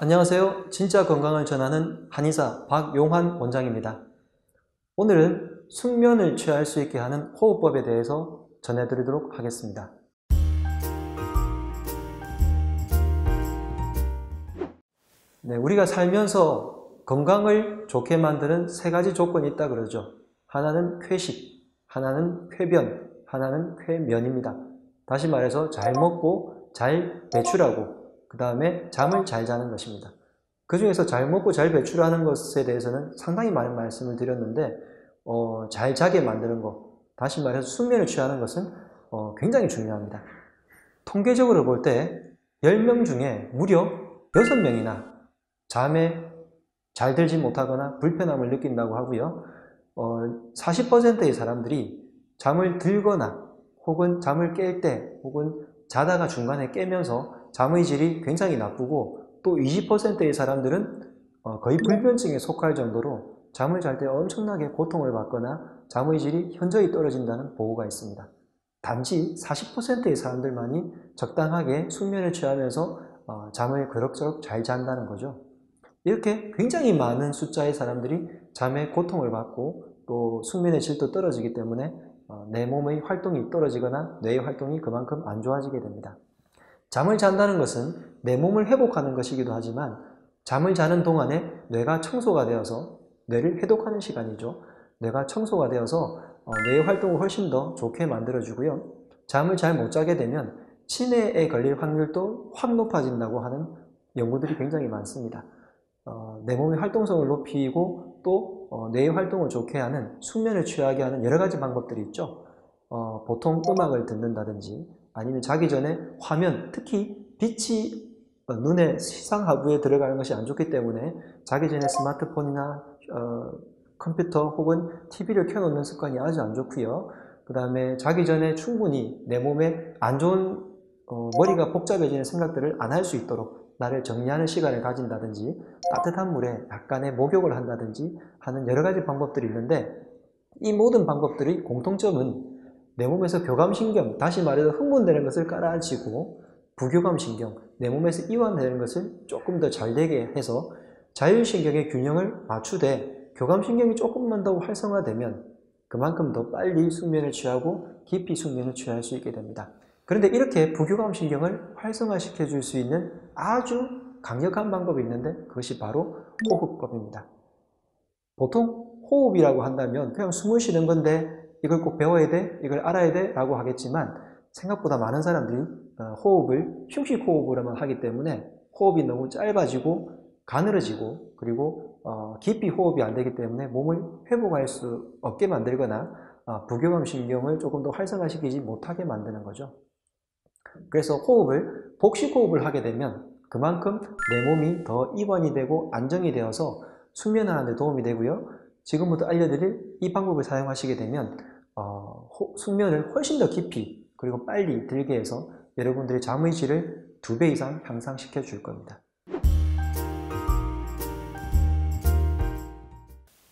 안녕하세요. 진짜 건강을 전하는 한의사 박용환 원장입니다. 오늘은 숙면을 취할 수 있게 하는 호흡법에 대해서 전해드리도록 하겠습니다. 네, 우리가 살면서 건강을 좋게 만드는 세 가지 조건이 있다 그러죠. 하나는 쾌식, 하나는 쾌변, 하나는 쾌면입니다. 다시 말해서 잘 먹고 잘 배출하고 그 다음에 잠을 잘 자는 것입니다. 그 중에서 잘 먹고 잘 배출하는 것에 대해서는 상당히 많은 말씀을 드렸는데 잘 자게 만드는 것, 다시 말해서 숙면을 취하는 것은 굉장히 중요합니다. 통계적으로 볼 때 10명 중에 무려 6명이나 잠에 잘 들지 못하거나 불편함을 느낀다고 하고요. 40%의 사람들이 잠을 들거나 혹은 잠을 깰 때 혹은 자다가 중간에 깨면서 잠의 질이 굉장히 나쁘고 또 20%의 사람들은 거의 불면증에 속할 정도로 잠을 잘 때 엄청나게 고통을 받거나 잠의 질이 현저히 떨어진다는 보고가 있습니다. 단지 40%의 사람들만이 적당하게 숙면을 취하면서 잠을 그럭저럭 잘 잔다는 거죠. 이렇게 굉장히 많은 숫자의 사람들이 잠에 고통을 받고 또 숙면의 질도 떨어지기 때문에 내 몸의 활동이 떨어지거나 뇌의 활동이 그만큼 안 좋아지게 됩니다. 잠을 잔다는 것은 내 몸을 회복하는 것이기도 하지만 잠을 자는 동안에 뇌가 청소가 되어서 뇌를 해독하는 시간이죠. 뇌가 청소가 되어서 뇌의 활동을 훨씬 더 좋게 만들어주고요. 잠을 잘 못 자게 되면 치매에 걸릴 확률도 확 높아진다고 하는 연구들이 굉장히 많습니다. 내 몸의 활동성을 높이고 또 뇌의 활동을 좋게 하는 숙면을 취하게 하는 여러 가지 방법들이 있죠. 보통 음악을 듣는다든지 아니면 자기 전에 화면, 특히 빛이 눈의 시상하부에 들어가는 것이 안 좋기 때문에 자기 전에 스마트폰이나 컴퓨터 혹은 TV를 켜놓는 습관이 아주 안 좋고요. 그 다음에 자기 전에 충분히 내 몸에 안 좋은 머리가 복잡해지는 생각들을 안 할 수 있도록 나를 정리하는 시간을 가진다든지 따뜻한 물에 약간의 목욕을 한다든지 하는 여러 가지 방법들이 있는데 이 모든 방법들의 공통점은 내 몸에서 교감신경, 다시 말해서 흥분되는 것을 깔아앉히고 부교감신경, 내 몸에서 이완되는 것을 조금 더 잘 되게 해서 자율신경의 균형을 맞추되 교감신경이 조금만 더 활성화되면 그만큼 더 빨리 숙면을 취하고 깊이 숙면을 취할 수 있게 됩니다. 그런데 이렇게 부교감신경을 활성화시켜 줄 수 있는 아주 강력한 방법이 있는데 그것이 바로 호흡법입니다. 보통 호흡이라고 한다면 그냥 숨을 쉬는 건데 이걸 꼭 배워야 돼? 이걸 알아야 돼? 라고 하겠지만 생각보다 많은 사람들이 호흡을 휴식 호흡으로만 하기 때문에 호흡이 너무 짧아지고 가늘어지고 그리고 깊이 호흡이 안 되기 때문에 몸을 회복할 수 없게 만들거나 부교감 신경을 조금 더 활성화시키지 못하게 만드는 거죠. 그래서 호흡을 복식 호흡을 하게 되면 그만큼 내 몸이 더 이완이 되고 안정이 되어서 숙면하는 데 도움이 되고요. 지금부터 알려드릴 이 방법을 사용하시게 되면 숙면을 훨씬 더 깊이 그리고 빨리 들게 해서 여러분들의 잠의 질을 2배 이상 향상시켜 줄 겁니다.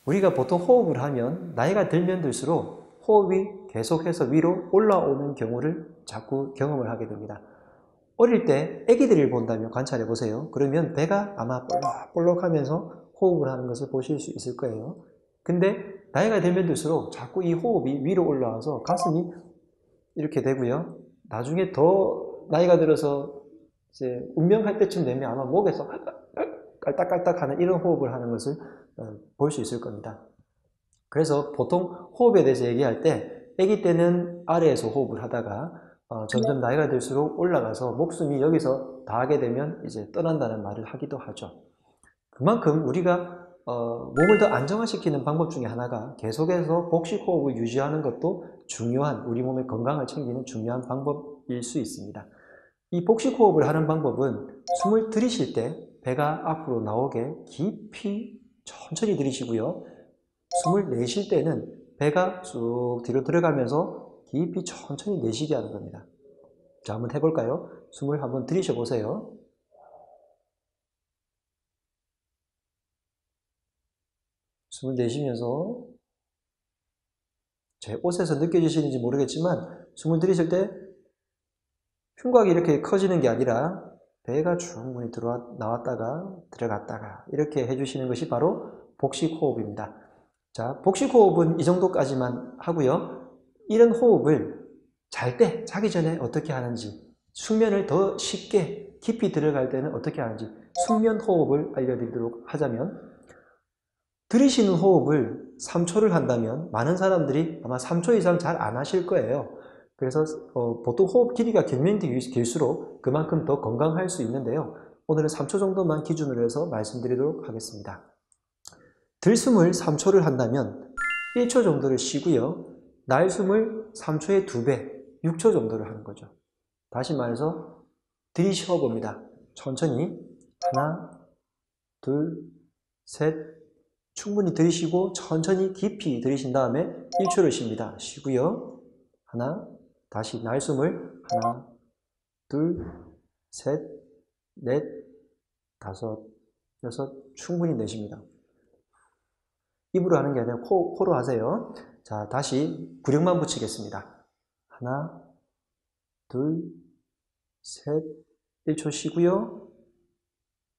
우리가 보통 호흡을 하면 나이가 들면 들수록 호흡이 계속해서 위로 올라오는 경우를 자꾸 경험을 하게 됩니다. 어릴 때 아기들을 본다면 관찰해 보세요. 그러면 배가 아마 볼록볼록 하면서 호흡을 하는 것을 보실 수 있을 거예요. 근데 나이가 들면 들수록 자꾸 이 호흡이 위로 올라와서 가슴이 이렇게 되고요. 나중에 더 나이가 들어서 이제 운명할 때쯤 되면 아마 목에서 깔딱깔딱 하는 이런 호흡을 하는 것을 볼 수 있을 겁니다. 그래서 보통 호흡에 대해서 얘기할 때 아기 때는 아래에서 호흡을 하다가 점점 나이가 들수록 올라가서 목숨이 여기서 닿게 되면 이제 떠난다는 말을 하기도 하죠. 그만큼 우리가 몸을 더 안정화시키는 방법 중에 하나가 계속해서 복식 호흡을 유지하는 것도 중요한 우리 몸의 건강을 챙기는 중요한 방법일 수 있습니다. 이 복식 호흡을 하는 방법은 숨을 들이쉴 때 배가 앞으로 나오게 깊이 천천히 들이쉬고요. 숨을 내쉴 때는 배가 쑥 뒤로 들어가면서 깊이 천천히 내쉬게 하는 겁니다. 자, 한번 해볼까요? 숨을 한번 들이쉬어 보세요. 숨을 내쉬면서 제 옷에서 느껴지시는지 모르겠지만 숨을 들이쉴 때 흉곽이 이렇게 커지는 게 아니라 배가 충분히 나왔다가 들어갔다가 이렇게 해주시는 것이 바로 복식호흡입니다. 자, 복식호흡은 이 정도까지만 하고요. 이런 호흡을 자기 전에 어떻게 하는지, 숙면을 더 쉽게 깊이 들어갈 때는 어떻게 하는지 숙면 호흡을 알려드리도록 하자면, 들이쉬는 호흡을 3초를 한다면 많은 사람들이 아마 3초 이상 잘 안 하실 거예요. 그래서 보통 호흡 길이가 길면 길수록 그만큼 더 건강할 수 있는데요. 오늘은 3초 정도만 기준으로 해서 말씀드리도록 하겠습니다. 들숨을 3초를 한다면 1초 정도를 쉬고요. 날숨을 3초의 2배, 6초 정도를 하는 거죠. 다시 말해서 들이쉬어 봅니다. 천천히 하나, 둘, 셋, 충분히 들이쉬고 천천히 깊이 들이신 다음에 1초를 쉽니다. 쉬고요. 하나, 다시 날숨을 하나, 둘, 셋, 넷, 다섯, 여섯, 충분히 내쉽니다. 입으로 하는 게 아니라 코로 하세요. 자, 다시 구령만 붙이겠습니다. 하나, 둘, 셋, 1초 쉬고요.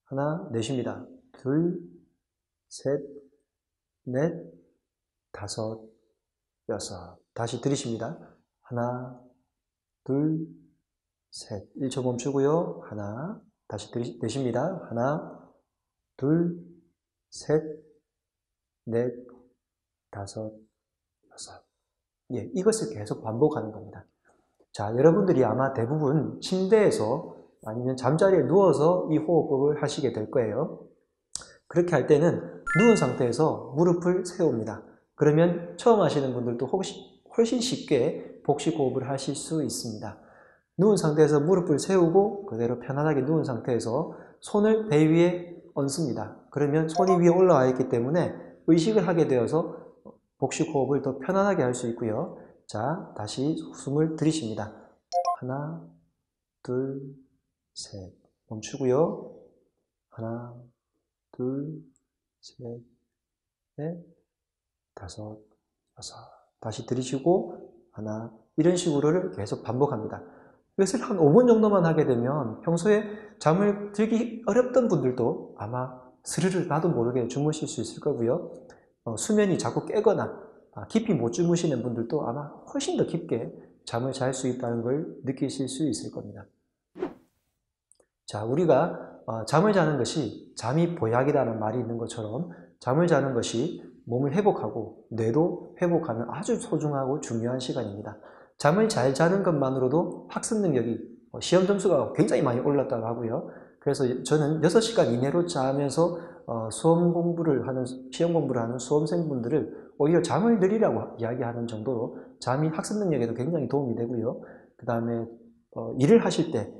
하나, 내쉽니다. 둘, 셋, 넷, 다섯, 여섯. 다시 들이쉽니다. 하나, 둘, 셋. 1초 멈추고요. 하나, 다시 내쉽니다. 하나, 둘, 셋, 넷, 다섯, 여섯. 예, 이것을 계속 반복하는 겁니다. 자, 여러분들이 아마 대부분 침대에서 아니면 잠자리에 누워서 이 호흡법을 하시게 될 거예요. 그렇게 할 때는 누운 상태에서 무릎을 세웁니다. 그러면 처음 하시는 분들도 훨씬 쉽게 복식호흡을 하실 수 있습니다. 누운 상태에서 무릎을 세우고 그대로 편안하게 누운 상태에서 손을 배 위에 얹습니다. 그러면 손이 위에 올라와 있기 때문에 의식을 하게 되어서 복식호흡을 더 편안하게 할 수 있고요. 자, 다시 숨을 들이쉽니다. 하나, 둘, 셋. 멈추고요. 하나, 둘, 셋, 넷, 다섯, 여섯. 다시 들이쉬고 하나, 이런 식으로 계속 반복합니다. 이것을 한 5분 정도만 하게 되면 평소에 잠을 들기 어렵던 분들도 아마 스르르 나도 모르게 주무실 수 있을 거고요. 수면이 자꾸 깨거나 깊이 못 주무시는 분들도 아마 훨씬 더 깊게 잠을 잘 수 있다는 걸 느끼실 수 있을 겁니다. 자, 우리가 잠을 자는 것이 잠이 보약이라는 말이 있는 것처럼 잠을 자는 것이 몸을 회복하고 뇌도 회복하는 아주 소중하고 중요한 시간입니다. 잠을 잘 자는 것만으로도 학습 능력이 시험 점수가 굉장히 많이 올랐다고 하고요. 그래서 저는 6시간 이내로 자면서 시험 공부를 하는 수험생분들을 오히려 잠을 늘리라고 이야기하는 정도로 잠이 학습 능력에도 굉장히 도움이 되고요. 그 다음에 일을 하실 때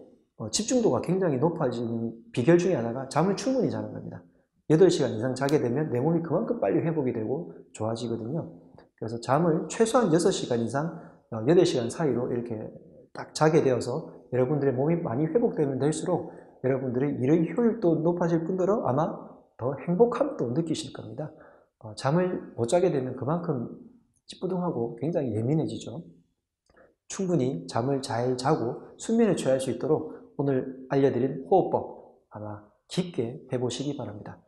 집중도가 굉장히 높아지는 비결 중에 하나가 잠을 충분히 자는 겁니다. 8시간 이상 자게 되면 내 몸이 그만큼 빨리 회복이 되고 좋아지거든요. 그래서 잠을 최소한 6시간 이상 8시간 사이로 이렇게 딱 자게 되어서 여러분들의 몸이 많이 회복되면 될수록 여러분들의 일의 효율도 높아질 뿐더러 아마 더 행복함도 느끼실 겁니다. 잠을 못 자게 되면 그만큼 찌뿌둥하고 굉장히 예민해지죠. 충분히 잠을 잘 자고 숙면을 취할 수 있도록 오늘 알려드린 호흡법 아마 깊게 해보시기 바랍니다.